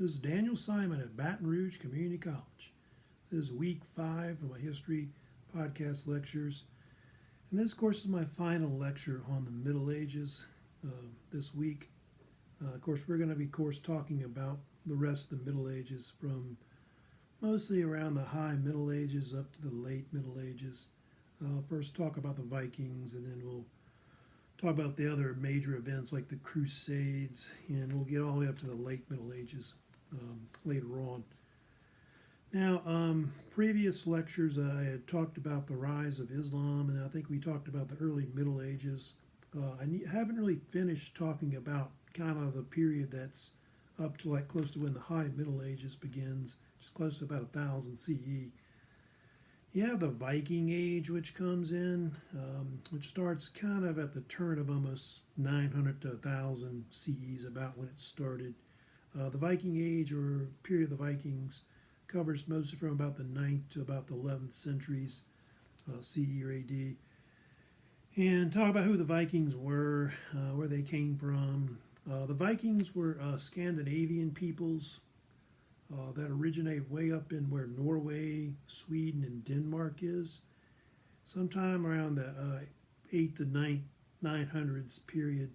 This is Daniel Simon at Baton Rouge Community College. This is week 5 of my history podcast lectures. And this, of course, is my final lecture on the Middle Ages this week. Of course, we're going to be, talking about the rest of the Middle Ages from mostly around the High Middle Ages up to the Late Middle Ages. First talk about the Vikings, and then we'll talk about the other major events like the Crusades, and we'll get all the way up to the Late Middle Ages later on. Now, previous lectures I had talked about the rise of Islam, and I think we talked about the early Middle Ages. I haven't really finished talking about kind of the period that's up to like close to when the High Middle Ages begins, which is close to about 1000 CE. You have the Viking Age, which comes in, which starts kind of at the turn of almost 900 to 1000 CE, about when it started. The Viking Age, or period of the Vikings, covers mostly from about the 9th to about the 11th centuries, CE or AD. And talk about who the Vikings were, where they came from. The Vikings were Scandinavian peoples that originate way up in where Norway, Sweden, and Denmark is. Sometime around the 8th to 900s period,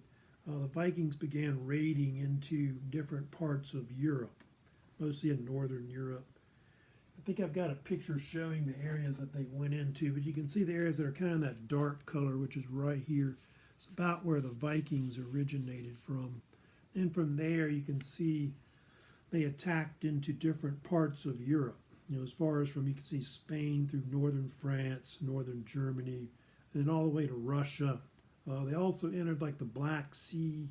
the Vikings began raiding into different parts of Europe, mostly in northern Europe. I think I've got a picture showing the areas that they went into, but you can see the areas that are kind of that dark color, which is right here. It's about where the Vikings originated from. And from there, you can see they attacked into different parts of Europe. As far as from, you can see Spain through northern France, northern Germany, and then all the way to Russia. They also entered like the Black Sea,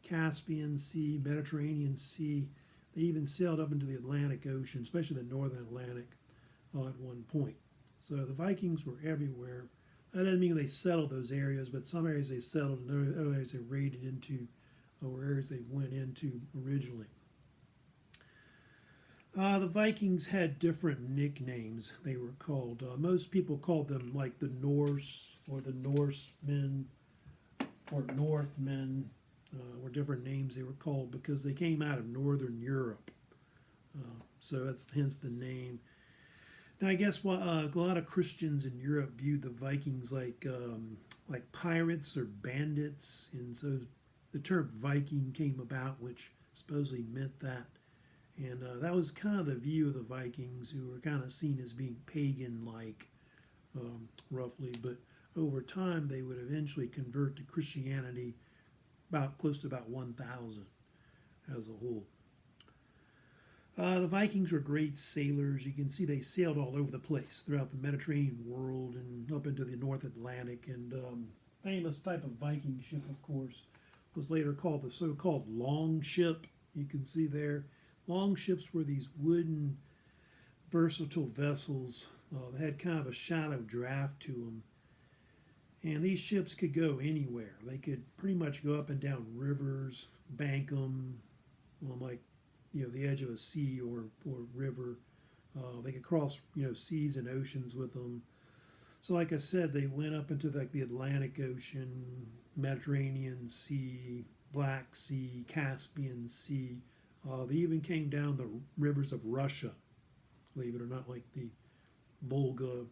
Caspian Sea, Mediterranean Sea. They even sailed up into the Atlantic Ocean, especially the northern Atlantic, at one point. So the Vikings were everywhere. That doesn't mean they settled those areas, but some areas they settled and other areas they raided into, or areas they went into originally. The Vikings had different nicknames, they were called. Most people called them like the Norse or the Norsemen or Northmen, or different names they were called because they came out of northern Europe. So that's hence the name. Now, I guess a lot of Christians in Europe viewed the Vikings like pirates or bandits, and so the term Viking came about, which supposedly meant that. And that was kind of the view of the Vikings, who were kind of seen as being pagan-like, roughly. But over time, they would eventually convert to Christianity about close to about 1000 as a whole. The Vikings were great sailors. You can see they sailed all over the place throughout the Mediterranean world and up into the North Atlantic. And famous type of Viking ship, of course, was later called the so-called long ship. You can see there. Long ships were these wooden, versatile vessels that had kind of a shallow draft to them. And these ships could go anywhere. They could pretty much go up and down rivers, bank them on the edge of a sea or river. They could cross, seas and oceans with them. So like I said, they went up into the Atlantic Ocean, Mediterranean Sea, Black Sea, Caspian Sea. They even came down the rivers of Russia, believe it or not, like the Volga,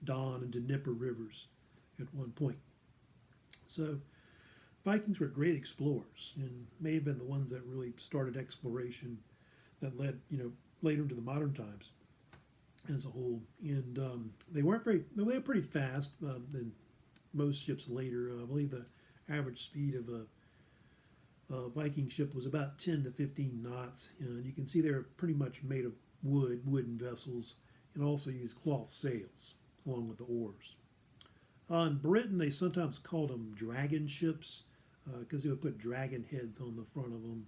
Don, and Dnieper rivers at one point. So Vikings were great explorers and may have been the ones that really started exploration that led, later into the modern times as a whole. And they were pretty fast than most ships later. I believe the average speed of a Viking ship was about 10 to 15 knots, and you can see they're pretty much made of wooden vessels, and also use cloth sails along with the oars. In Britain, they sometimes called them dragon ships because they would put dragon heads on the front of them,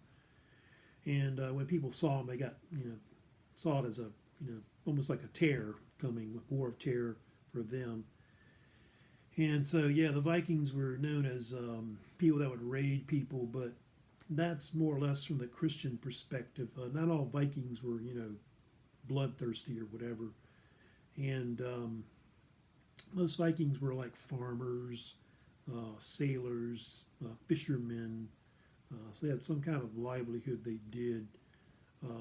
and when people saw them, they got saw it as a almost like a terror coming, a war of terror for them. And so the Vikings were known as people that would raid people, but that's more or less from the Christian perspective. Not all Vikings were, bloodthirsty or whatever. And most Vikings were like farmers, sailors, fishermen. So they had some kind of livelihood they did.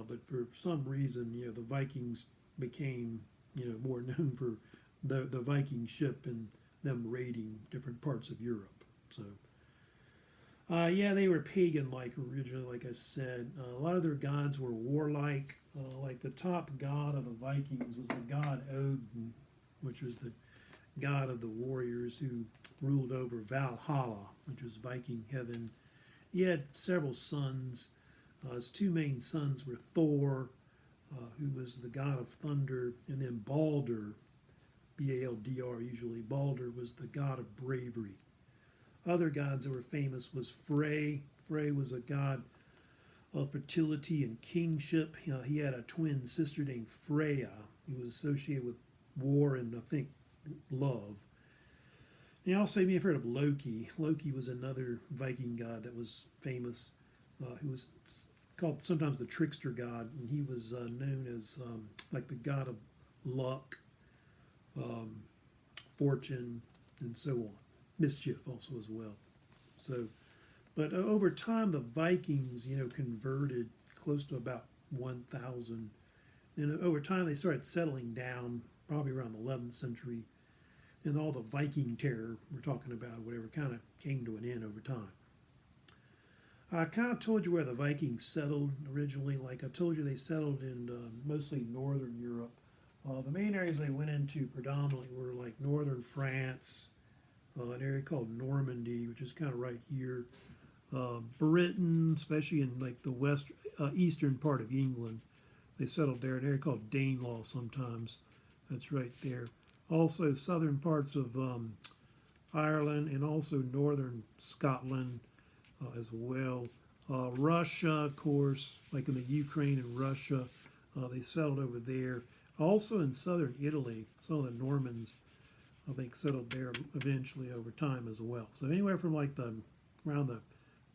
But for some reason, the Vikings became, more known for the Viking ship and them raiding different parts of Europe. So, yeah, they were pagan-like originally, like I said. A lot of their gods were warlike. Like the top god of the Vikings was the god Odin, which was the god of the warriors who ruled over Valhalla, which was Viking heaven. He had several sons. His two main sons were Thor, who was the god of thunder, and then Balder, B-A-L-D-R usually. Balder was the god of bravery. Other gods that were famous was Frey. Frey was a god of fertility and kingship. He had a twin sister named Freya. He was associated with war and, I think, love. And also, you may have heard of Loki. Loki was another Viking god that was famous, who was called sometimes the trickster god, and he was known as like the god of luck, fortune, and so on. Mischief also as well. So, but over time, the Vikings, converted close to about 1,000. And over time, they started settling down, probably around the 11th century. And all the Viking terror we're talking about, whatever, kind of came to an end over time. I kind of told you where the Vikings settled originally. Like I told you, they settled in mostly northern Europe. The main areas they went into predominantly were like northern France, an area called Normandy, which is kind of right here. Britain, especially in like the eastern part of England, they settled there. An area called Danelaw sometimes. That's right there. Also southern parts of Ireland and also northern Scotland as well. Russia, of course, like in the Ukraine and Russia, they settled over there. Also in southern Italy, some of the Normans, I think, settled there eventually over time as well. So anywhere from like around the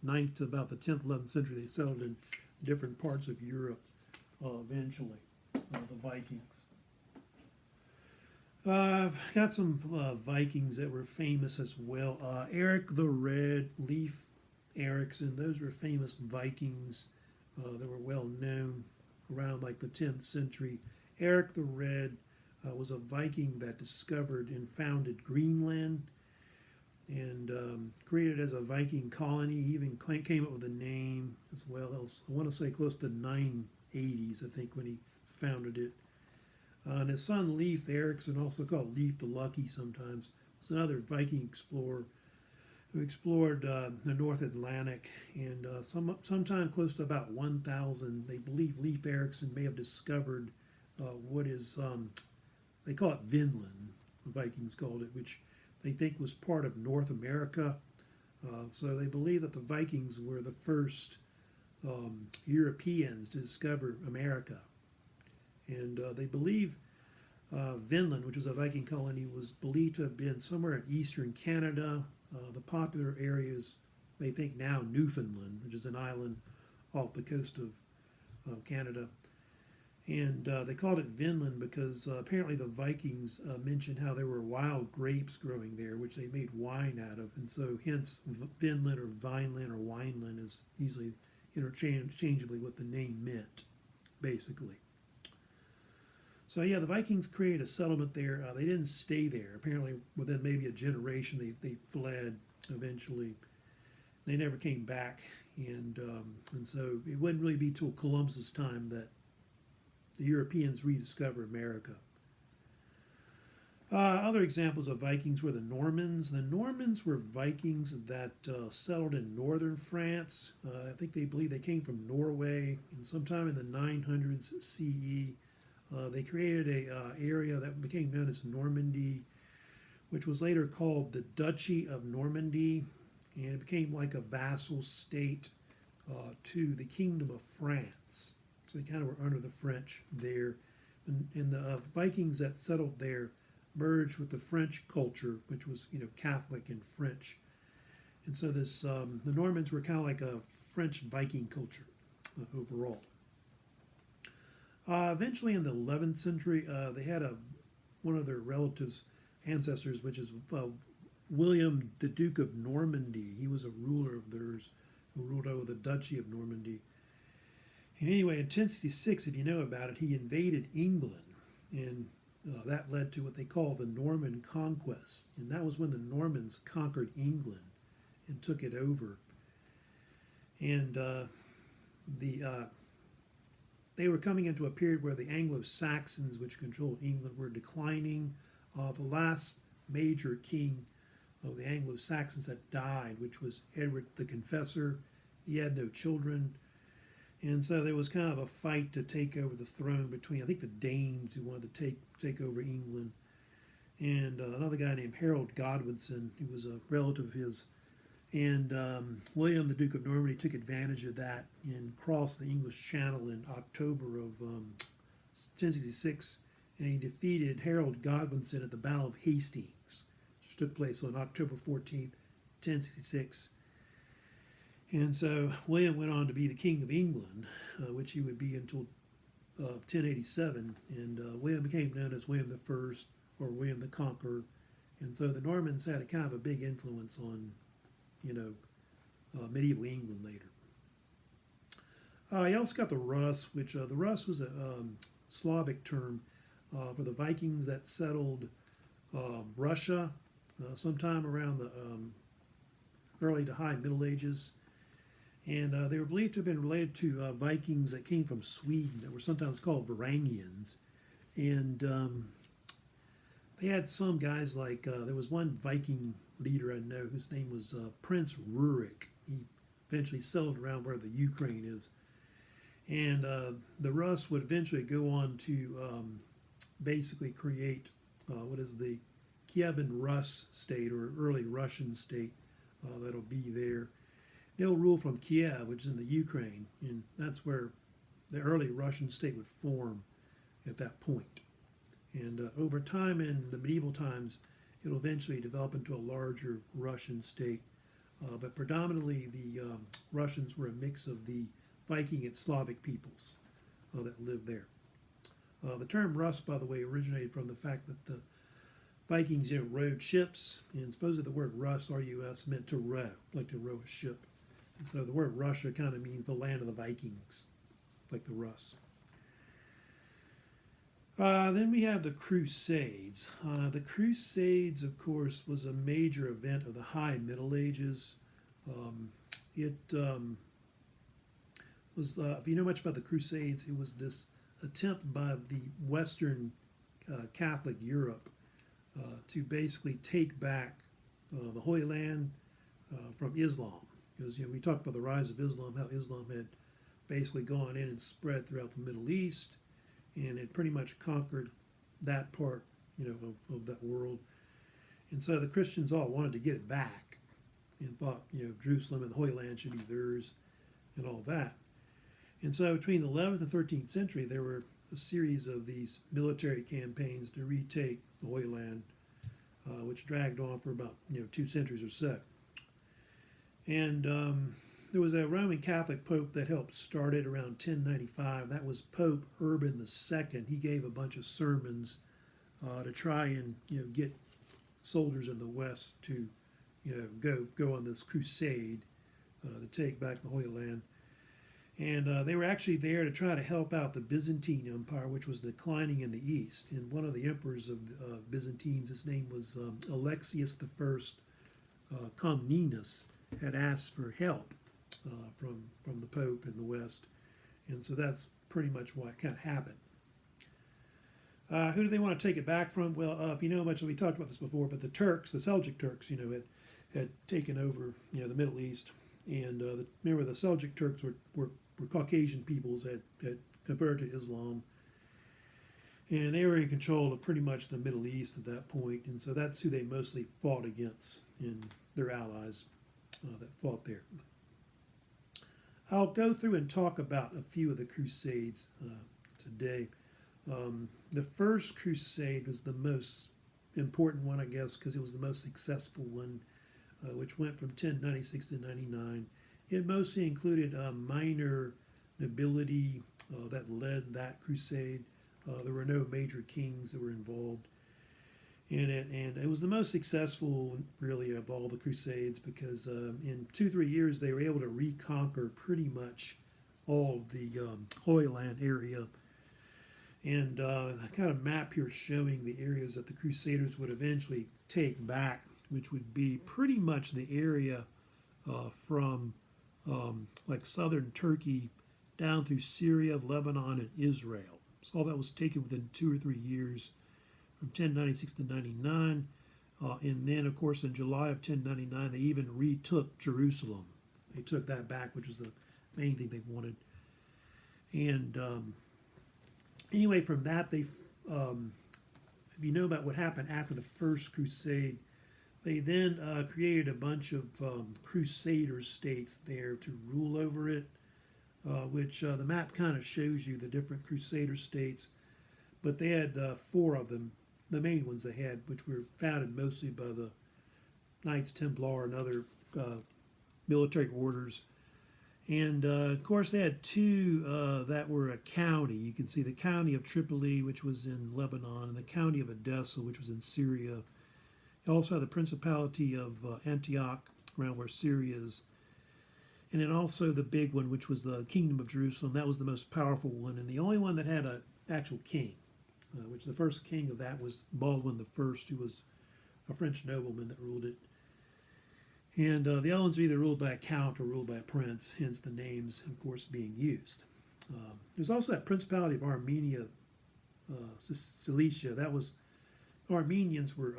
9th to about the 10th, 11th century, they settled in different parts of Europe eventually, the Vikings. I've got some Vikings that were famous as well. Eric the Red, Leif Erikson, those were famous Vikings that were well known around like the 10th century. Eric the Red was a Viking that discovered and founded Greenland and created as a Viking colony. He even came up with a name as well. I want to say close to the 980s, I think, when he founded it. And his son Leif Erikson, also called Leif the Lucky sometimes, was another Viking explorer who explored the North Atlantic. And sometime close to about 1,000, they believe Leif Erikson may have discovered what is, they call it Vinland, the Vikings called it, which they think was part of North America. So they believe that the Vikings were the first Europeans to discover America. And they believe Vinland, which was a Viking colony, was believed to have been somewhere in eastern Canada. The popular areas, they think now Newfoundland, which is an island off the coast of Canada. And they called it Vinland because apparently the Vikings mentioned how there were wild grapes growing there, which they made wine out of. And so hence Vinland or Vineland or Wineland is usually interchangeably what the name meant, basically. So yeah, the Vikings created a settlement there. They didn't stay there. Apparently within maybe a generation they fled eventually. They never came back. And so it wouldn't really be till Columbus's time that the Europeans rediscover America. Other examples of Vikings were the Normans. The Normans were Vikings that settled in northern France. I think they believe they came from Norway, and sometime in the 900s CE, they created a area that became known as Normandy, which was later called the Duchy of Normandy, and it became like a vassal state to the Kingdom of France. So they kind of were under the French there. And the Vikings that settled there merged with the French culture, which was, Catholic and French. And so this the Normans were kind of like a French Viking culture overall. Eventually in the 11th century, they had one of their relatives, ancestors, which is William, the Duke of Normandy. He was a ruler of theirs who ruled over the Duchy of Normandy. And anyway, in 1066, if you know about it, he invaded England, and that led to what they call the Norman Conquest. And that was when the Normans conquered England and took it over. And they were coming into a period where the Anglo-Saxons, which controlled England, were declining. The last major king of the Anglo-Saxons had died, which was Edward the Confessor. He had no children. And so there was kind of a fight to take over the throne between, I think, the Danes, who wanted to take over England, and another guy named Harold Godwinson, who was a relative of his. And William, the Duke of Normandy, took advantage of that and crossed the English Channel in October of 1066, and he defeated Harold Godwinson at the Battle of Hastings, which took place on October 14th, 1066. And so William went on to be the King of England, which he would be until 1087. And William became known as William the First, or William the Conqueror. And so the Normans had a kind of a big influence on, medieval England later. You also got the Rus, which the Rus was a Slavic term for the Vikings that settled Russia sometime around the early to high Middle Ages. And they were believed to have been related to Vikings that came from Sweden that were sometimes called Varangians. And they had some guys like, there was one Viking leader I know whose name was Prince Rurik. He eventually settled around where the Ukraine is. And the Rus would eventually go on to basically create what is the Kievan Rus state, or early Russian state that'll be there. They'll rule from Kiev, which is in the Ukraine, and that's where the early Russian state would form at that point. And over time, in the medieval times, it'll eventually develop into a larger Russian state. But predominantly, the Russians were a mix of the Viking and Slavic peoples that lived there. The term Rus, by the way, originated from the fact that the Vikings rowed ships, and supposedly the word Rus, R-U-S, meant to row, like to row a ship. And so the word Russia kind of means the land of the Vikings, like the Rus. Then we have the Crusades. The Crusades, of course, was a major event of the High Middle Ages. It was, if you know much about the Crusades, it was this attempt by the Western Catholic Europe to basically take back the Holy Land from Islam. Because we talked about the rise of Islam, how Islam had basically gone in and spread throughout the Middle East, and it pretty much conquered that part, of that world. And so the Christians all wanted to get it back, and thought, Jerusalem and the Holy Land should be theirs, and all that. And so between the 11th and 13th century, there were a series of these military campaigns to retake the Holy Land, which dragged on for about 2 centuries or so. And there was a Roman Catholic Pope that helped start it around 1095. That was Pope Urban II. He gave a bunch of sermons to try and get soldiers in the West to go on this crusade to take back the Holy Land. And they were actually there to try to help out the Byzantine Empire, which was declining in the East. And one of the emperors of Byzantines, his name was Alexius I Comnenus, had asked for help from the Pope in the West. And so that's pretty much what kind of happened. Who do they want to take it back from? Well, if you know much, we talked about this before, but the Turks, the Seljuk Turks, had taken over, the Middle East. And remember, the Seljuk Turks were Caucasian peoples that had converted to Islam. And they were in control of pretty much the Middle East at that point. And so that's who they mostly fought against, and their allies that fought there. I'll go through and talk about a few of the Crusades today. The first Crusade was the most important one, I guess, because it was the most successful one, which went from 1096 to 99. It mostly included minor nobility that led that crusade. There were no major kings that were involved in it, and it was the most successful, really, of all the crusades, because in 2-3 years they were able to reconquer pretty much all of the Holy Land area. And I kind of map here showing the areas that the Crusaders would eventually take back, which would be pretty much the area from like southern Turkey down through Syria, Lebanon, and Israel. So all that was taken within 2 or 3 years, from 1096 to 99. And then, of course, in July of 1099, they even retook Jerusalem. They took that back, which was the main thing they wanted. And anyway, from that, if you know about what happened after the First Crusade, they then created a bunch of Crusader states there to rule over it, which the map kind of shows you the different Crusader states. But they had 4 of them, the main ones they had, which were founded mostly by the Knights Templar and other military orders. And of course, they had 2 that were a county. You can see the county of Tripoli, which was in Lebanon, and the county of Edessa, which was in Syria. You also had the Principality of Antioch, around where Syria is. And then also the big one, which was the Kingdom of Jerusalem. That was the most powerful one, and the only one that had an actual king, which the first king of that was Baldwin I, who was a French nobleman that ruled it. And the other ones were either ruled by a count or ruled by a prince, hence the names, of course, being used. There's also that Principality of Armenia, Cilicia. That was, Armenians were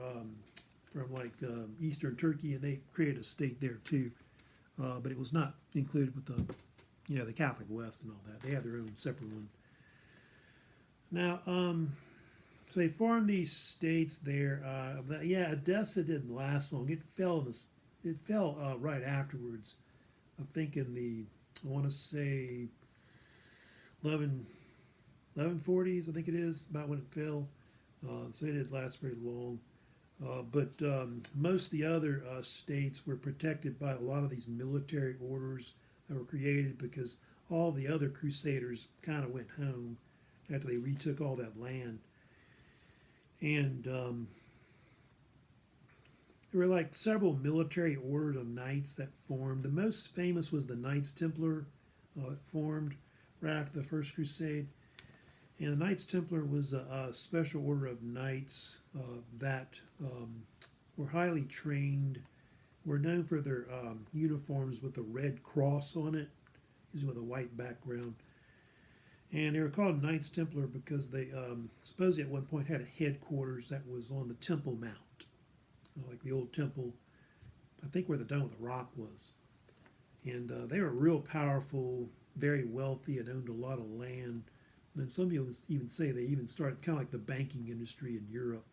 from like eastern Turkey, and they created a state there too. But it was not included with the, the Catholic West and all that. They had their own separate one. Now, so they formed these states there. But yeah, Edessa didn't last long. It fell right afterwards. I think I want to say 1140s, I think it is, about when it fell. So it didn't last very long. But most of the other states were protected by a lot of these military orders that were created because all the other Crusaders kind of went home after they retook all that land. And there were like several military orders of knights that formed. The most famous was the Knights Templar. It formed right after the First Crusade. And the Knights Templar was a special order of knights that were highly trained, were known for their uniforms with a red cross on it, usually with a white background. And they were called Knights Templar because they supposedly at one point had a headquarters that was on the Temple Mount, like the old temple, I think where the Dome of the Rock was. And they were real powerful, very wealthy, and owned a lot of land. And some people even say they even started kind of like the banking industry in Europe.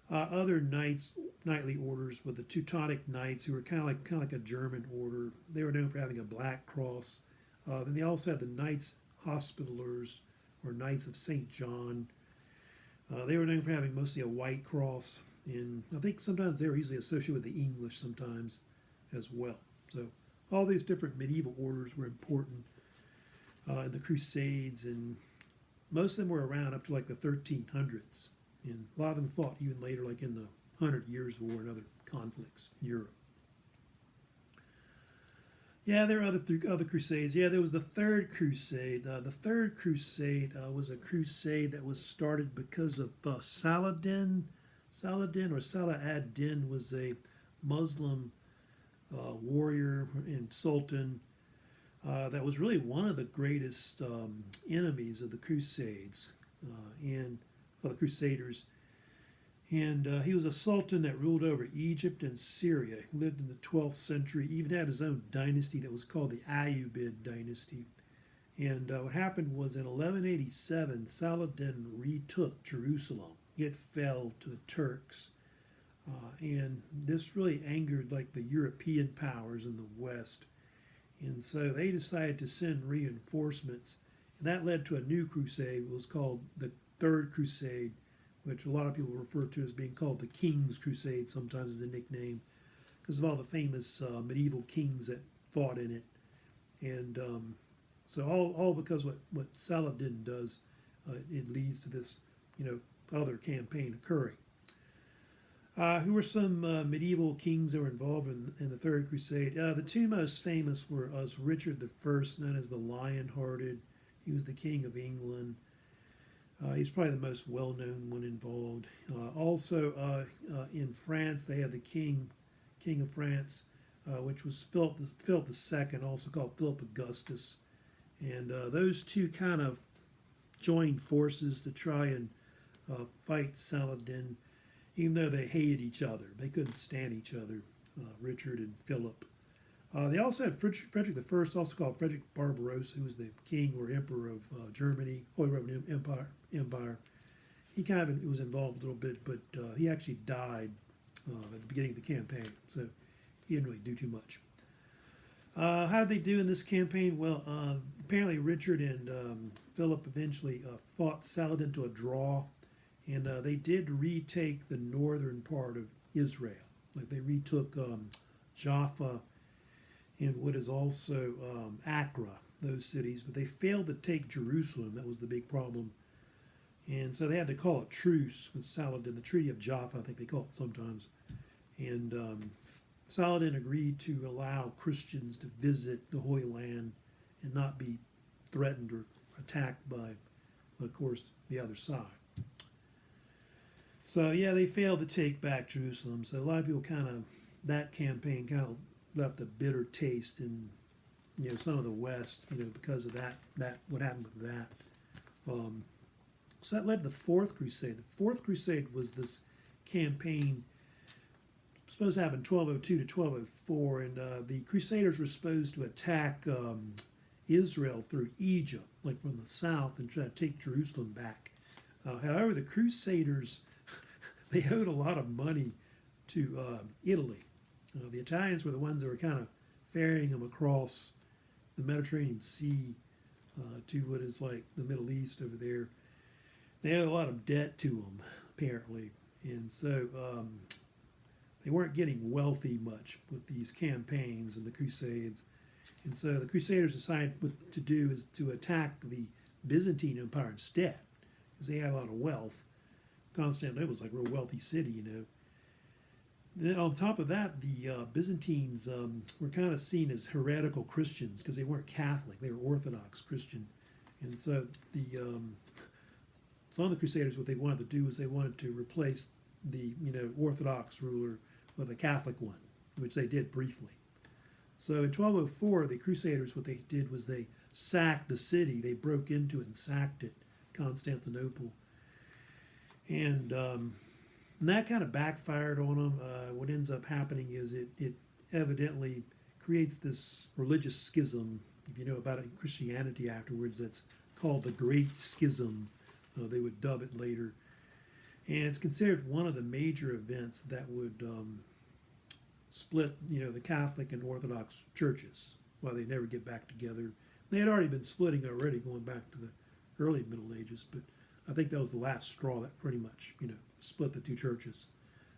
Other knightly orders were the Teutonic Knights, who were kind of like a German order. They were known for having a black cross. Then they also had the Knights Hospitallers, or Knights of St. John. They were known for having mostly a white cross, and I think sometimes they were easily associated with the English sometimes as well. So all these different medieval orders were important in the Crusades, and most of them were around up to like the 1300s. And a lot of them fought even later, like in the 100 Years' War and other conflicts in Europe. Yeah, there are other crusades. Yeah, there was the Third Crusade. The Third Crusade was a crusade that was started because of Saladin. Saladin or Salah ad-Din was a Muslim warrior and sultan that was really one of the greatest enemies of the Crusades and the Crusaders. And he was a sultan that ruled over Egypt and Syria. He lived in the 12th century. He even had his own dynasty that was called the Ayyubid dynasty. And what happened was in 1187, Saladin retook Jerusalem. It fell to the Turks. And this really angered like the European powers in the West. And so they decided to send reinforcements. And that led to a new crusade. It was called the Third Crusade, which a lot of people refer to as being called the King's Crusade, sometimes as a nickname, because of all the famous medieval kings that fought in it. And so all because what Saladin does, it leads to this, other campaign occurring. Who were some medieval kings that were involved in the Third Crusade? The two most famous were Richard the First, known as the Lion-Hearted. He was the King of England. He's probably the most well-known one involved. Also, in France, they had the King of France, which was Philip II, also called Philip Augustus. And those two kind of joined forces to try and fight Saladin, even though they hated each other. They couldn't stand each other, Richard and Philip. They also had Frederick I, also called Frederick Barbarossa, who was the king or emperor of Germany, Holy Roman Empire. He kind of was involved a little bit, but he actually died at the beginning of the campaign, so he didn't really do too much. How did they do in this campaign? Well, apparently Richard and Philip eventually fought Saladin to a draw, and they did retake the northern part of Israel. Like they retook Jaffa and what is also Accra, those cities, but they failed to take Jerusalem. That was the big problem. And so they had to call a truce with Saladin, the Treaty of Jaffa, I think they call it sometimes. And Saladin agreed to allow Christians to visit the Holy Land and not be threatened or attacked by, of course, the other side. So, yeah, they failed to take back Jerusalem. So a lot of people that campaign kind of left a bitter taste in, some of the West, because of that what happened with that. So that led to the Fourth Crusade. The Fourth Crusade was this campaign supposed to happen 1202 to 1204, and the Crusaders were supposed to attack Israel through Egypt, like from the south, and try to take Jerusalem back. However, the Crusaders, they owed a lot of money to Italy. The Italians were the ones that were kind of ferrying them across the Mediterranean Sea to what is like the Middle East over there. They owed a lot of debt to them, apparently, and so they weren't getting wealthy much with these campaigns and the Crusades. And so the Crusaders decided what to do is to attack the Byzantine Empire instead, because they had a lot of wealth. Constantinople was like a real wealthy city, Then on top of that, the Byzantines were kind of seen as heretical Christians because they weren't Catholic; they were Orthodox Christian. And so some of the Crusaders, what they wanted to do is they wanted to replace the Orthodox ruler with a Catholic one, which they did briefly. So in 1204, the Crusaders, what they did was they sacked the city. They broke into it and sacked it, Constantinople. And that kind of backfired on them. What ends up happening is it evidently creates this religious schism. If you know about it in Christianity afterwards, that's called the Great Schism. They would dub it later. And it's considered one of the major events that would split, the Catholic and Orthodox churches. Well, they never get back together. They had already been splitting already, going back to the early Middle Ages, but I think that was the last straw that pretty much, split the two churches.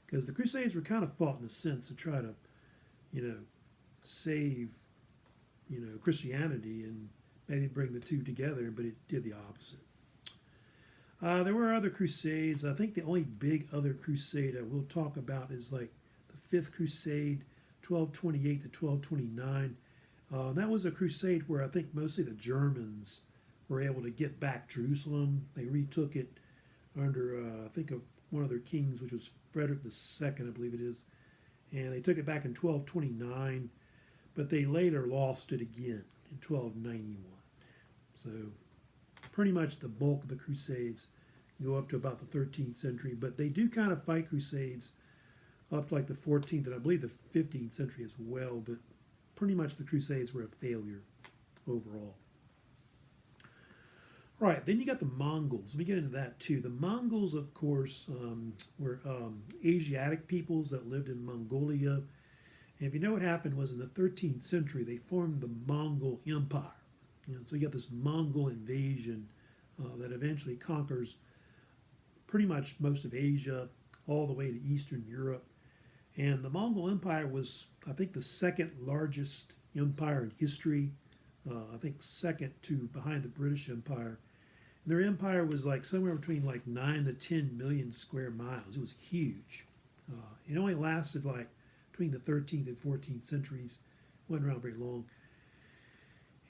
Because the Crusades were kind of fought in a sense to try to, save, Christianity and maybe bring the two together, but it did the opposite. There were other crusades. I think the only big other crusade I will talk about is like the Fifth Crusade, 1228 to 1229. That was a crusade where I think mostly the Germans were able to get back Jerusalem. They retook it under, I think, one of their kings, which was Frederick II, I believe it is. And they took it back in 1229, but they later lost it again in 1291. So pretty much the bulk of the Crusades go up to about the 13th century, but they do kind of fight Crusades up to like the 14th and I believe the 15th century as well, but pretty much the Crusades were a failure overall. Right, then you got the Mongols. Let me get into that too. The Mongols, of course, were Asiatic peoples that lived in Mongolia. And if you know what happened was in the 13th century, they formed the Mongol Empire. And so you got this Mongol invasion that eventually conquers pretty much most of Asia, all the way to Eastern Europe. And the Mongol Empire was, I think, the second largest empire in history. I think second to behind the British Empire. And their empire was like somewhere between like 9 to 10 million square miles. It was huge. It only lasted like between the 13th and 14th centuries. Wasn't around very long.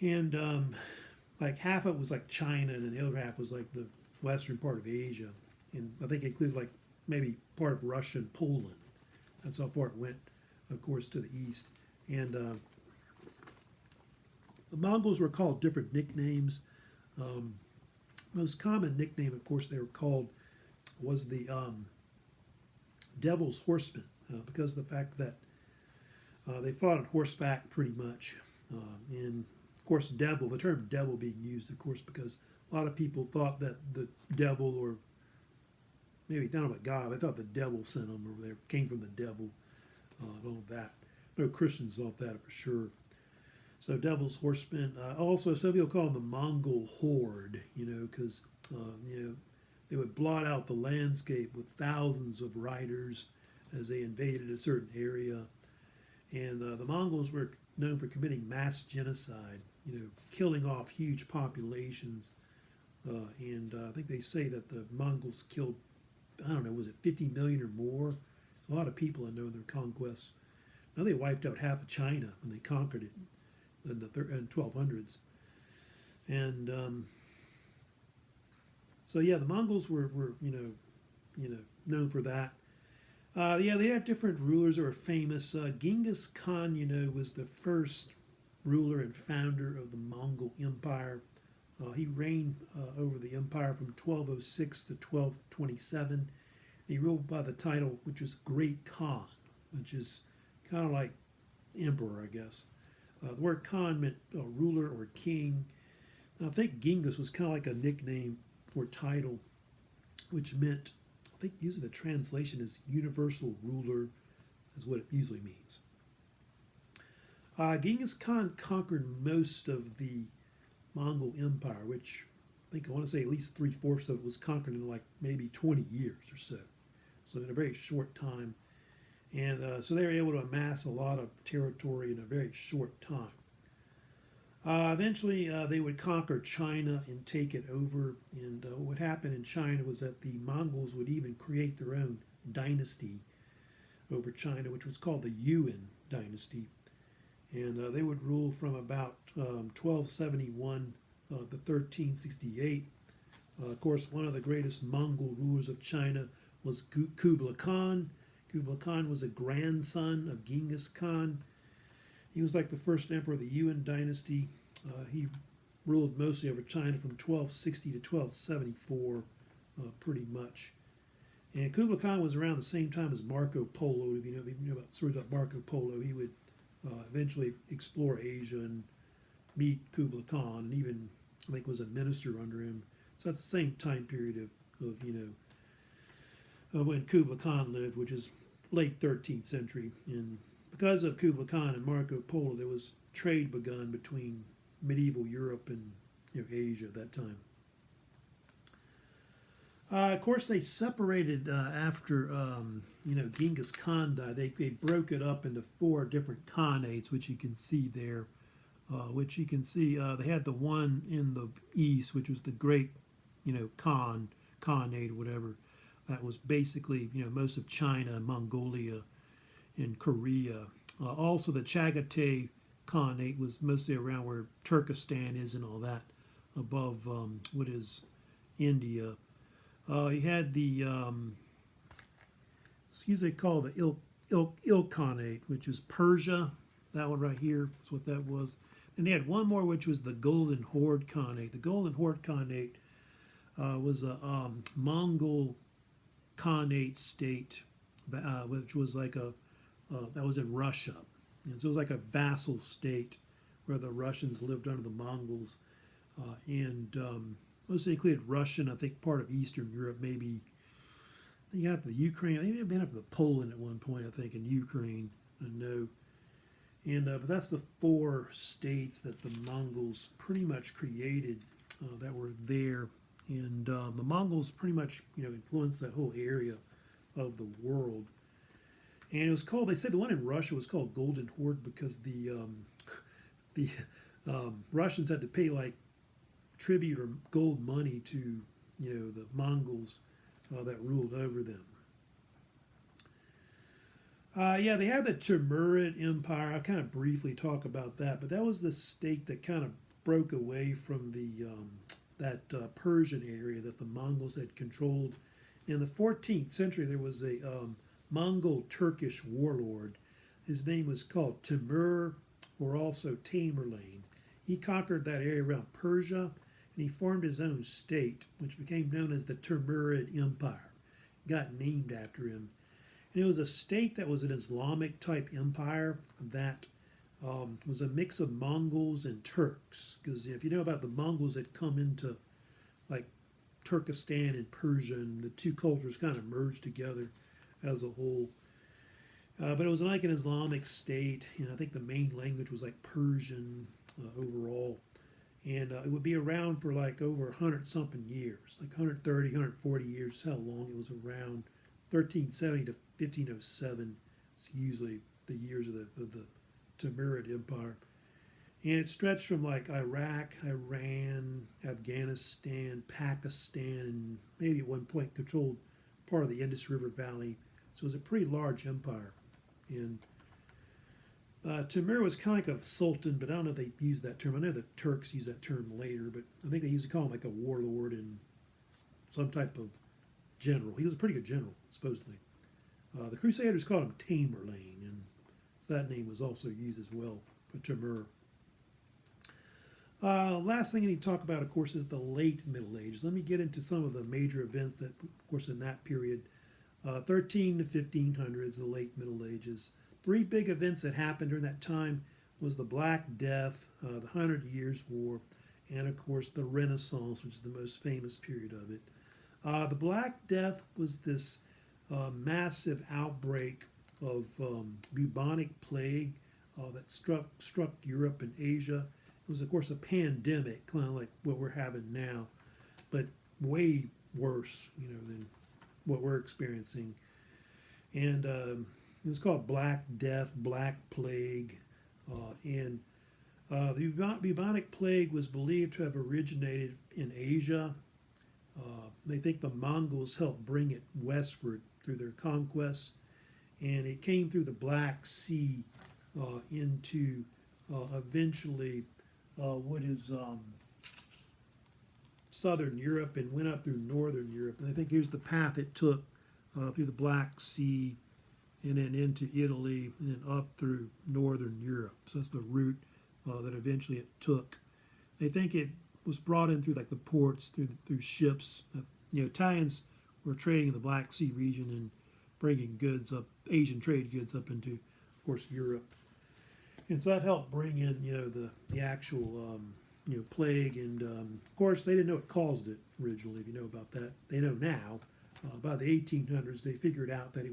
And like half of it was like China, and then the other half was like the western part of Asia. And I think it included like maybe part of Russia and Poland. That's how far it went, of course, to the east. And the Mongols were called different nicknames. Most common nickname, of course, they were called was the Devil's Horsemen, because of the fact that they fought on horseback pretty much. And of course, devil, the term devil being used, of course, because a lot of people thought that the devil, or maybe not about God, they thought the devil sent them, or they came from the devil, and all of that. No Christians thought that for sure. So Devil's Horsemen. Also, some people call them the Mongol Horde, because, they would blot out the landscape with thousands of riders as they invaded a certain area. And the Mongols were known for committing mass genocide, killing off huge populations. And I think they say that the Mongols killed, I don't know, was it 50 million or more? A lot of people I know in their conquests. Now they wiped out half of China when they conquered it in the 1200s. And so yeah, the Mongols were known for that. Yeah, they had different rulers that were famous. Genghis Khan, was the first ruler and founder of the Mongol Empire. He reigned over the empire from 1206 to 1227. He ruled by the title, which is Great Khan, which is kind of like emperor, I guess. The word Khan meant ruler or king. And I think Genghis was kind of like a nickname or title, which meant, I think usually the translation is universal ruler, is what it usually means. Genghis Khan conquered most of the Mongol Empire, which I want to say at least 3/4 of it was conquered in like maybe 20 years or so. So in a very short time. And so they were able to amass a lot of territory in a very short time. Eventually, they would conquer China and take it over. And what happened in China was that the Mongols would even create their own dynasty over China, which was called the Yuan dynasty. And they would rule from about 1271 to 1368. Of course, one of the greatest Mongol rulers of China was Kublai Khan. Kublai Khan was a grandson of Genghis Khan. He was like the first emperor of the Yuan dynasty. He ruled mostly over China from 1260 to 1274, pretty much. And Kublai Khan was around the same time as Marco Polo. If you know about stories about Marco Polo, he would eventually explore Asia and meet Kublai Khan, and even I think was a minister under him. So that's the same time period of when Kublai Khan lived, which is late 13th century. And because of Kublai Khan and Marco Polo, there was trade begun between medieval Europe and Asia at that time. Of course, they separated after Genghis Khan died. They broke it up into 4 different khanates, which you can see there. They had the one in the east, which was the Great, Khanate, whatever. That was basically, most of China, Mongolia, and Korea. Also, the Chagatai Khanate was mostly around where Turkestan is and all that, above what is India. You had the, they call the Ilkhanate, which is Persia. That one right here is what that was. And they had one more, which was the Golden Horde Khanate. The Golden Horde Khanate was a Mongol Khanate state, which was like that was in Russia. And so it was like a vassal state where the Russians lived under the Mongols. And mostly included Russian, I think part of Eastern Europe, maybe. I think up to the Ukraine. Maybe I've been up to Poland at one point, I think, in Ukraine. I know. And but that's the 4 states that the Mongols pretty much created that were there. And the Mongols pretty much, influenced that whole area of the world. And it was called, they said the one in Russia was called Golden Horde because the Russians had to pay like tribute or gold money to, the Mongols that ruled over them. Yeah, they had the Timurid Empire. I'll kind of briefly talk about that, but that was the state that kind of broke away from the that Persian area that the Mongols had controlled. In the 14th century, there was a Mongol Turkish warlord. His name was called Timur, or also Tamerlane. He conquered that area around Persia, and he formed his own state, which became known as the Timurid Empire. It got named after him. And it was a state that was an Islamic type empire that was a mix of Mongols and Turks. Because if you know about the Mongols that come into like Turkestan and Persia, and the two cultures kind of merged together as a whole. But it was like an Islamic state. I think the main language was like Persian overall. And it would be around for like over 100 something years, like 130, 140 years, how long it was around. 1370 to 1507 is usually the years of the Timurid Empire. And it stretched from like Iraq, Iran, Afghanistan, Pakistan, and maybe at one point controlled part of the Indus River Valley. So it was a pretty large empire. And Timur was kind of like a sultan, but I don't know if they used that term. I know the Turks use that term later, but I think they used to call him like a warlord and some type of general. He was a pretty good general, supposedly. The Crusaders called him Tamerlane, and so that name was also used as well for Timur. Last thing I need to talk about, of course, is the late Middle Ages. Let me get into some of the major events that, of course, in that period, 13 to 1500s, the late Middle Ages. Three big events that happened during that time was the Black Death, the 100 Years' War, and, of course, the Renaissance, which is the most famous period of it. The Black Death was this massive outbreak of bubonic plague that struck Europe and Asia. It was, of course, a pandemic, kind of like what we're having now, but way worse, than what we're experiencing. And it was called Black Death, Black Plague, and the bubonic plague was believed to have originated in Asia. They think the Mongols helped bring it westward through their conquests, and it came through the Black Sea into eventually what is southern Europe and went up through northern Europe. And I think here's the path it took through the Black Sea and then into Italy and then up through northern Europe. So that's the route that eventually it took. They think it was brought in through like the ports, through ships. Italians were trading in the Black Sea region and bringing goods up, Asian trade goods up into, of course, Europe. And so that helped bring in, the actual, plague. And, of course, they didn't know what caused it originally, if you know about that. They know now. By the 1800s, they figured out that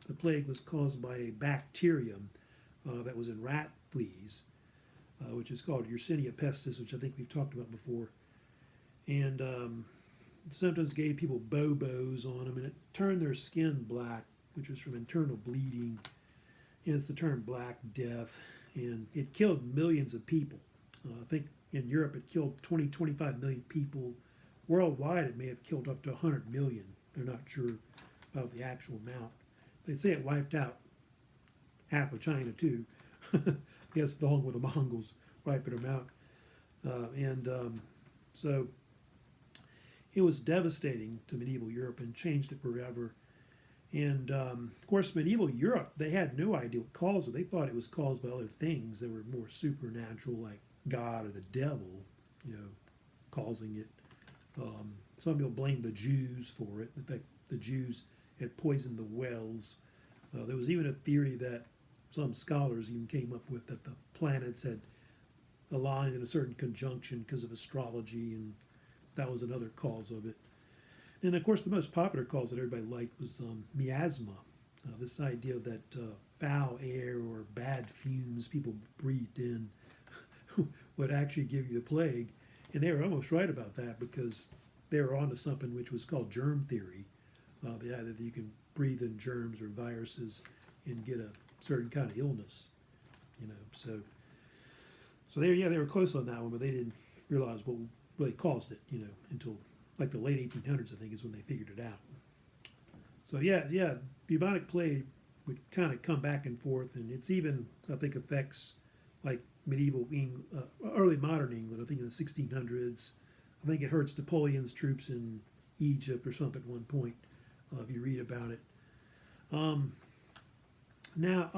the plague was caused by a bacterium that was in rat fleas, which is called Yersinia pestis, which I think we've talked about before. And the symptoms gave people bobos on them, and it turned their skin black, which was from internal bleeding. Hence the term Black Death. And it killed millions of people. I think in Europe it killed 25 million people. Worldwide it may have killed up to 100 million. They're not sure about the actual amount. They say it wiped out half of China too. I guess along with the Mongols wiping them out. So it was devastating to medieval Europe and changed it forever. And, of course, medieval Europe, they had no idea what caused it. They thought it was caused by other things that were more supernatural, like God or the devil, causing it. Some people blame the Jews for it. In fact, the Jews had poisoned the wells. There was even a theory that some scholars even came up with that the planets had aligned in a certain conjunction because of astrology, and that was another cause of it. And of course, the most popular cause that everybody liked was miasma, this idea that foul air or bad fumes people breathed in would actually give you the plague. And they were almost right about that because they were onto something which was called germ theory. The idea that you can breathe in germs or viruses and get a certain kind of illness. So they were close on that one, but they didn't realize what really caused it, until like the late 1800s, I think, is when they figured it out. So yeah, bubonic plague would kind of come back and forth, and it's even, I think, affects like medieval early modern England. I think in the 1600s. I think it hurts Napoleon's troops in Egypt or something at one point, if you read about it. Now,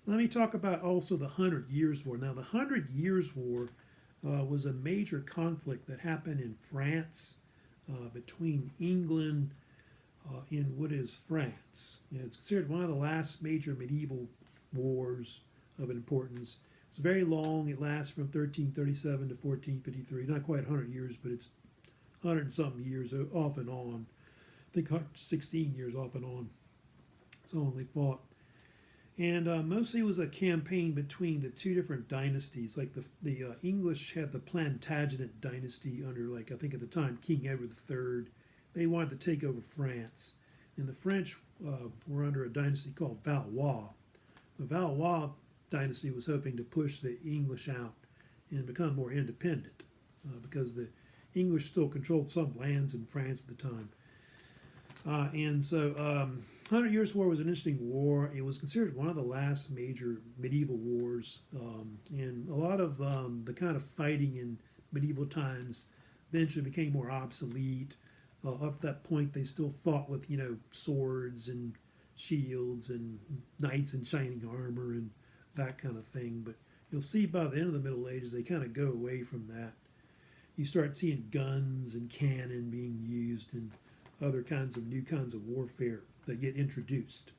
let me talk about also the 100 Years' War. Now, the 100 Years' War was a major conflict that happened in France between England in what is France. It's considered one of the last major medieval wars of importance. It's very long. It lasts from 1337 to 1453. Not quite 100 years, but it's 100 and something years off and on. I think 16 years off and on. So long they fought. And mostly it was a campaign between the two different dynasties. Like the English had the Plantagenet dynasty under, like, I think at the time, King Edward III. They wanted to take over France. And the French were under a dynasty called Valois. The Valois dynasty was hoping to push the English out and become more independent because the English still controlled some lands in France at the time. And so 100 Years' War was an interesting war. It was considered one of the last major medieval wars. And a lot of the kind of fighting in medieval times eventually became more obsolete. Up to that point, they still fought with, swords and shields and knights in shining armor and that kind of thing. But you'll see by the end of the Middle Ages, they kind of go away from that. You start seeing guns and cannon being used and other kinds of new kinds of warfare that get introduced.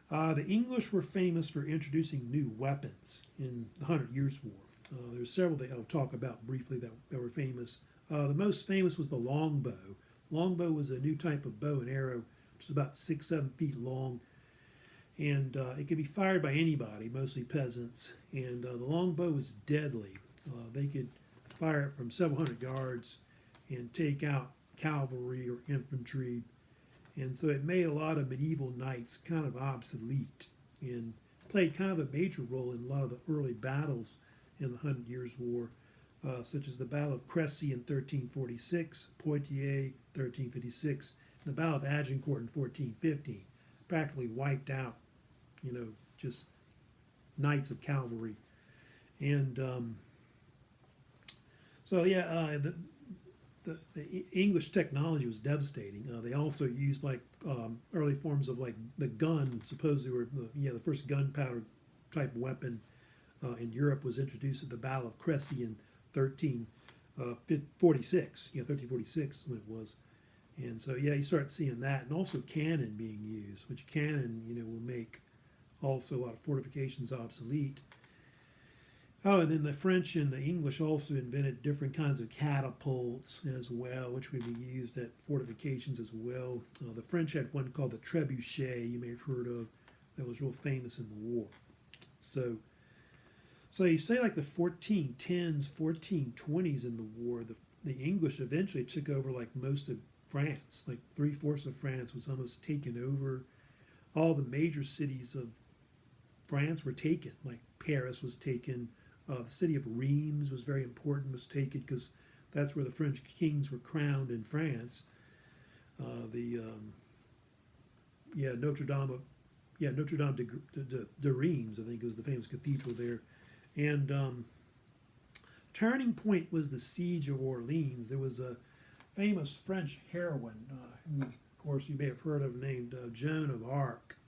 The English were famous for introducing new weapons in the 100 Years' War. There's several that I'll talk about briefly that were famous. The most famous was the longbow. Longbow was a new type of bow and arrow, which is about 6-7 feet long, and it could be fired by anybody, mostly peasants. And the longbow was deadly. They could fire it from several hundred yards and take out cavalry or infantry, and so it made a lot of medieval knights kind of obsolete and played kind of a major role in a lot of the early battles in the 100 Years' War, such as the Battle of Cressy in 1346, Poitiers 1356, and the Battle of Agincourt in 1415. Practically wiped out, just knights of cavalry. And the English technology was devastating. They also used early forms of the gun. Supposedly were the first gunpowder type weapon in Europe was introduced at the Battle of Cressy in 1346. 1346 when it was. And so you start seeing that, and also cannon being used, which cannon will make also a lot of fortifications obsolete. Oh, and then the French and the English also invented different kinds of catapults as well, which would be used at fortifications as well. The French had one called the trebuchet, you may have heard of, that was real famous in the war. So you say like the 1410s, 1420s in the war, the English eventually took over like most of France. Like 3/4 of France was almost taken over. All the major cities of France were taken, like Paris was taken. The city of Reims was very important, was taken because that's where the French kings were crowned in France. Notre Dame de Reims, I think, was the famous cathedral there. And turning point was the siege of Orleans. There was a famous French heroine, who, of course, you may have heard of, named Joan of Arc.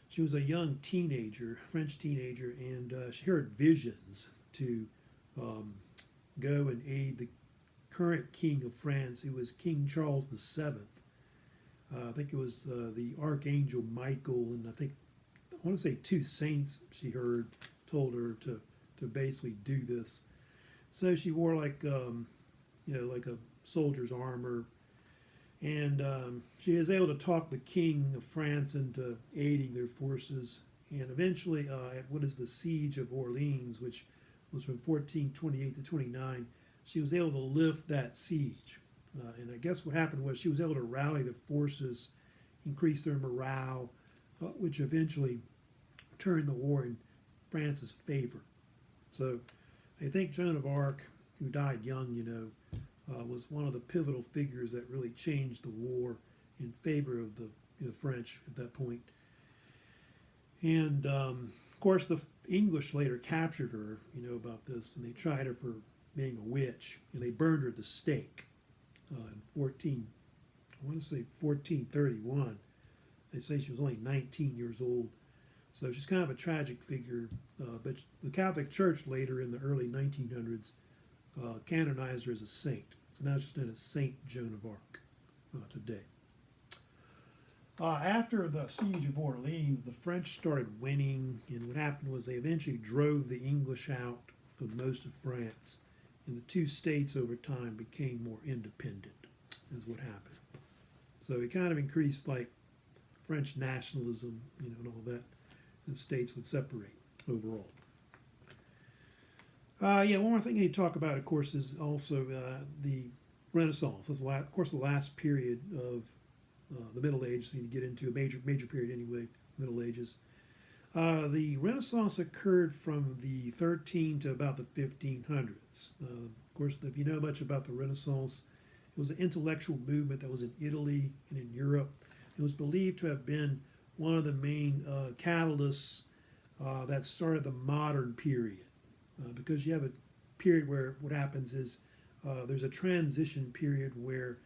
She was a young teenager, French teenager, and she heard visions to go and aid the current king of France. It was King Charles VII. I think it was the Archangel Michael, and I want to say 2 saints she heard told her to basically do this. So she wore like a soldier's armor. And she was able to talk the king of France into aiding their forces. And eventually, at what is the Siege of Orleans, which was from 1428 to 29, she was able to lift that siege. And I guess what happened was she was able to rally the forces, increase their morale, which eventually turned the war in France's favor. So I think Joan of Arc, who died young, was one of the pivotal figures that really changed the war in favor of the French at that point. And of course, the English later captured her, about this, and they tried her for being a witch, and they burned her at the stake in 1431. They say she was only 19 years old. So she's kind of a tragic figure. But the Catholic Church later in the early 1900s canonized her as a saint. So now she's known as Saint Joan of Arc today. After the Siege of Orleans, the French started winning, and what happened was they eventually drove the English out of most of France, and the two states over time became more independent, is what happened. So it kind of increased like French nationalism, and all that. The states would separate overall. One more thing I need to talk about, of course, is also the Renaissance. That's, of course, the last period of the Middle Ages. We need to get into a major period anyway, Middle Ages. The Renaissance occurred from the 13 to about the 1500s. Of course, if you know much about the Renaissance, it was an intellectual movement that was in Italy and in Europe. It was believed to have been one of the main catalysts that started the modern period. Because you have a period where what happens is there's a transition period where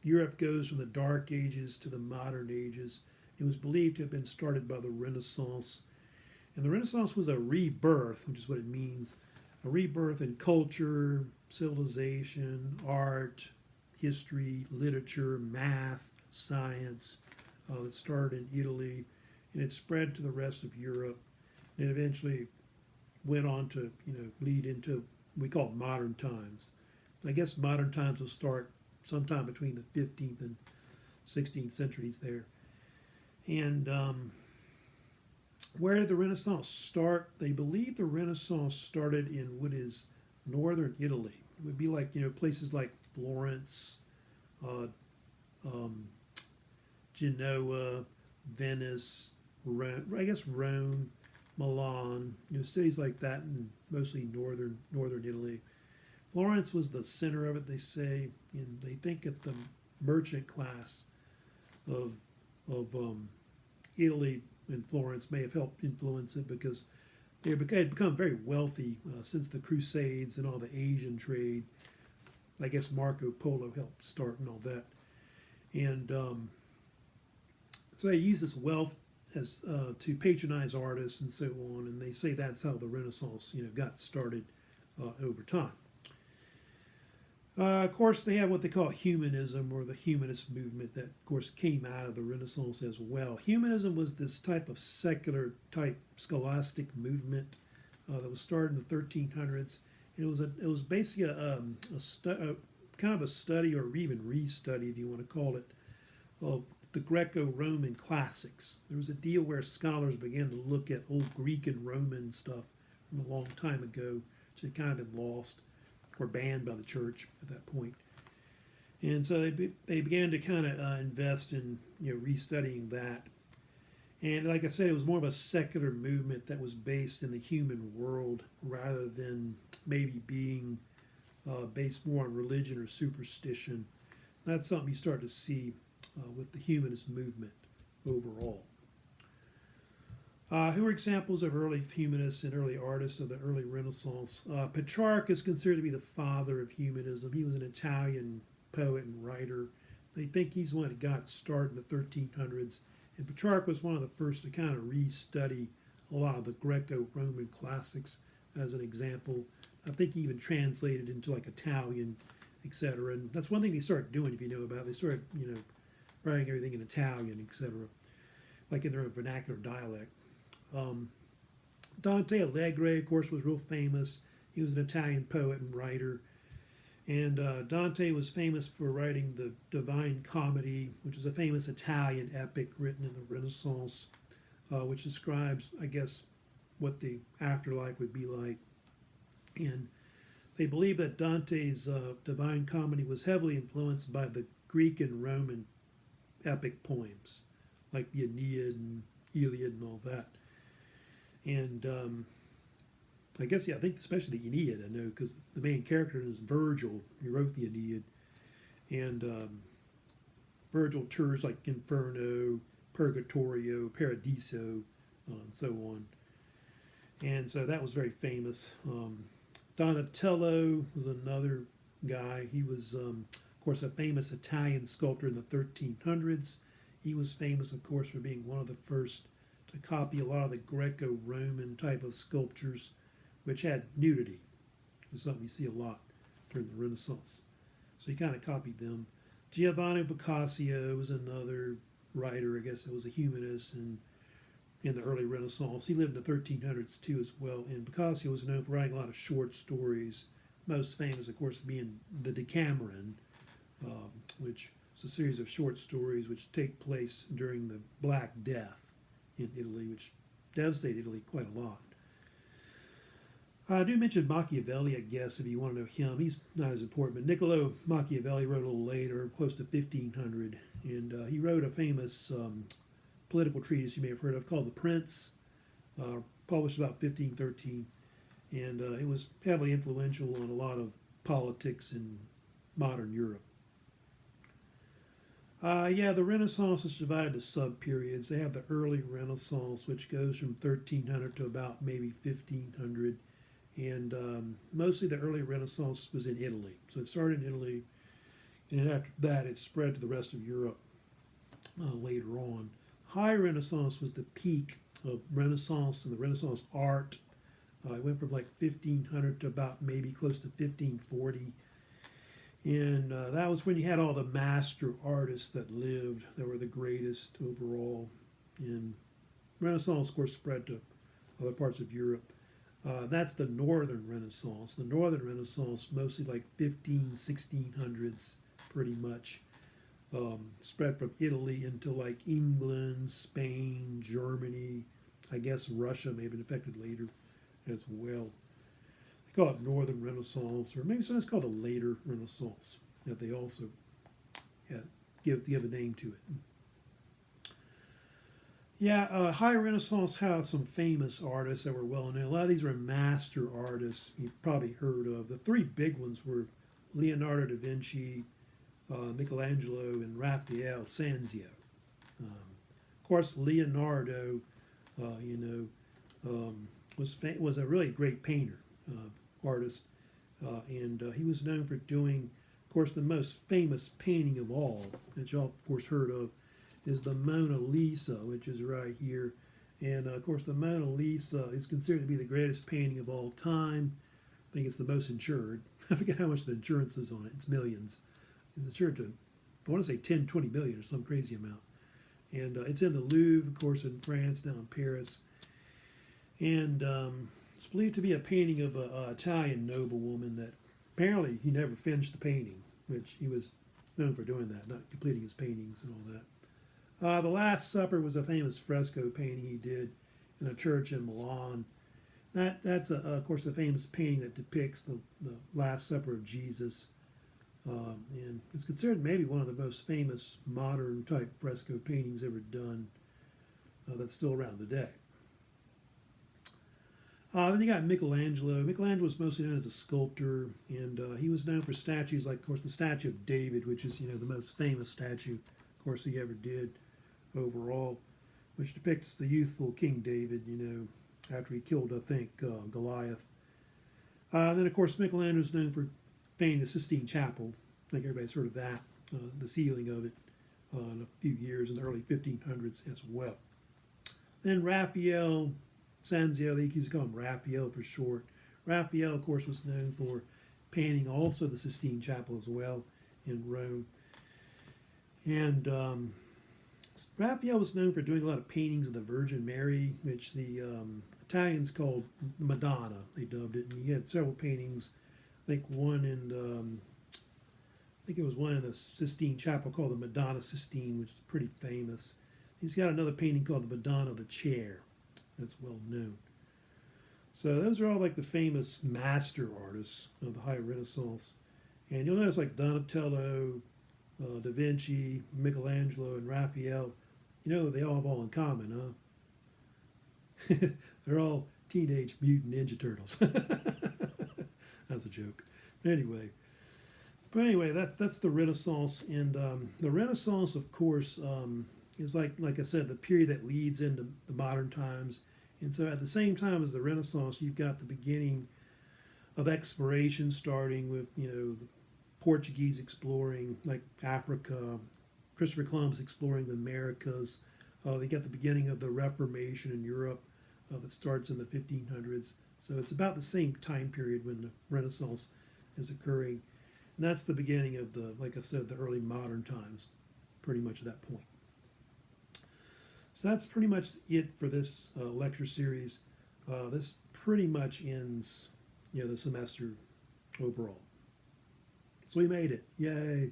Europe goes from the Dark Ages to the modern ages. It was believed to have been started by the Renaissance. And the Renaissance was a rebirth, which is what it means, a rebirth in culture, civilization, art, history, literature, math, science. It started in Italy, and it spread to the rest of Europe, and eventually went on to lead into we call it modern times. I guess modern times will start sometime between the 15th and 16th centuries there. And where did the Renaissance start? They believe the Renaissance started in what is northern Italy. It would be like places like Florence, Genoa, Venice, Rome, Milan, cities like that, and mostly northern Italy. Florence was the center of it, they say, and they think that the merchant class of Italy and Florence may have helped influence it because they had become very wealthy since the Crusades and all the Asian trade. I guess Marco Polo helped start and all that. And so they use this wealth as to patronize artists and so on, and they say that's how the Renaissance got started over time. Of course, they have what they call humanism, or the humanist movement, that of course came out of the Renaissance as well. Humanism was this type of secular type scholastic movement that was started in the 1300s. It was basically a kind of a study, or even re-study, if you want to call it, of the Greco-Roman classics. There was a deal where scholars began to look at old Greek and Roman stuff from a long time ago, which had kind of been lost or banned by the church at that point. And so they began to kind of invest in restudying that. And like I said, it was more of a secular movement that was based in the human world rather than maybe being based more on religion or superstition. That's something you start to see with the humanist movement overall. Who are examples of early humanists and early artists of the early Renaissance? Petrarch is considered to be the father of humanism. He was an Italian poet and writer. They think he's the one that got started in the 1300s. And Petrarch was one of the first to kind of restudy a lot of the Greco-Roman classics as an example. I think he even translated into like Italian, etc. And that's one thing they started doing, if you know about it. They started, writing everything in Italian, etc., like in their own vernacular dialect. Dante Alighieri, of course, was real famous. He was an Italian poet and writer. And Dante was famous for writing the Divine Comedy, which is a famous Italian epic written in the Renaissance, which describes, I guess, what the afterlife would be like. And they believe that Dante's Divine Comedy was heavily influenced by the Greek and Roman epic poems, like the Aeneid and Iliad and all that. And I guess, I think especially the Aeneid, I know, because the main character is Virgil. He wrote the Aeneid. And Virgil tours like Inferno, Purgatorio, Paradiso, and so on. And so that was very famous. Donatello was another guy. He was, of course, a famous Italian sculptor in the 1300s. He was famous, of course, for being one of the first to copy a lot of the Greco-Roman type of sculptures, which had nudity. It was something you see a lot during the Renaissance. So he kind of copied them. Giovanni Boccaccio was another writer, I guess it was a humanist in the early Renaissance. He lived in the 1300s too as well. And Boccaccio was known for writing a lot of short stories, most famous, of course, being the Decameron, which is a series of short stories which take place during the Black Death in Italy, which devastated Italy quite a lot. I do mention Machiavelli, I guess, if you want to know him. He's not as important, but Niccolo Machiavelli wrote a little later, close to 1500, and he wrote a famous political treatise you may have heard of called The Prince, published about 1513, and it was heavily influential on a lot of politics in modern Europe. The Renaissance is divided to sub-periods. They have the early Renaissance, which goes from 1300 to about maybe 1500. And mostly the early Renaissance was in Italy. So it started in Italy, and after that it spread to the rest of Europe later on. High Renaissance was the peak of Renaissance and the Renaissance art. It went from like 1500 to about maybe close to 1540. And that was when you had all the master artists that lived, that were the greatest overall. And Renaissance, of course, spread to other parts of Europe. That's the Northern Renaissance. The Northern Renaissance, mostly like 1600s, pretty much. Spread from Italy into like England, Spain, Germany. I guess Russia may have been affected later as well. They call it Northern Renaissance, or maybe sometimes called a later Renaissance, that they also give a name to it. High Renaissance had some famous artists that were well known. A lot of these were master artists you've probably heard of. The three big ones were Leonardo da Vinci, Michelangelo, and Raphael Sanzio. Of course, Leonardo, was a really great painter, artist, and he was known for doing, of course, the most famous painting of all, that y'all, of course, heard of, is the Mona Lisa, which is right here. And, of course, the Mona Lisa is considered to be the greatest painting of all time. I think it's the most insured. I forget how much the insurance is on it. It's millions. It's insured to, I want to say 10, 20 million or some crazy amount. And it's in the Louvre, of course, in France, down in Paris. And it's believed to be a painting of an Italian noblewoman that apparently he never finished the painting, which he was known for doing that, not completing his paintings and all that. The Last Supper was a famous fresco painting he did in a church in Milan. That's of course, a famous painting that depicts the Last Supper of Jesus. And it's considered maybe one of the most famous modern type fresco paintings ever done that's still around today. Then you got Michelangelo. Michelangelo was mostly known as a sculptor, and he was known for statues like, of course, the statue of David, which is, the most famous statue, of course, he ever did overall, which depicts the youthful King David, after he killed, I think, Goliath. Then, of course, Michelangelo is known for painting the Sistine Chapel. I think everybody's heard of that, the ceiling of it, in a few years in the early 1500s as well. Then Raphael Sanzio, they used to call him Raphael for short. Raphael, of course, was known for painting also the Sistine Chapel as well in Rome. And Raphael was known for doing a lot of paintings of the Virgin Mary, which the Italians called Madonna, they dubbed it. And he had several paintings. I think it was one in the Sistine Chapel called the Madonna Sistine, which is pretty famous. He's got another painting called the Madonna of the Chair. That's well known. So those are all like the famous master artists of the High Renaissance. And you'll notice like Donatello, Da Vinci, Michelangelo, and Raphael, they all have all in common, huh? They're all Teenage Mutant Ninja Turtles. That's a joke. Anyway, But anyway, that's the Renaissance, and the Renaissance, of course, is like I said, the period that leads into the modern times. And so, at the same time as the Renaissance, you've got the beginning of exploration, starting with the Portuguese exploring like Africa, Christopher Columbus exploring the Americas. They got the beginning of the Reformation in Europe that starts in the 1500s. So it's about the same time period when the Renaissance is occurring. And that's the beginning of like I said, the early modern times, pretty much at that point. So that's pretty much it for this lecture series. This pretty much ends, the semester overall. So we made it. Yay.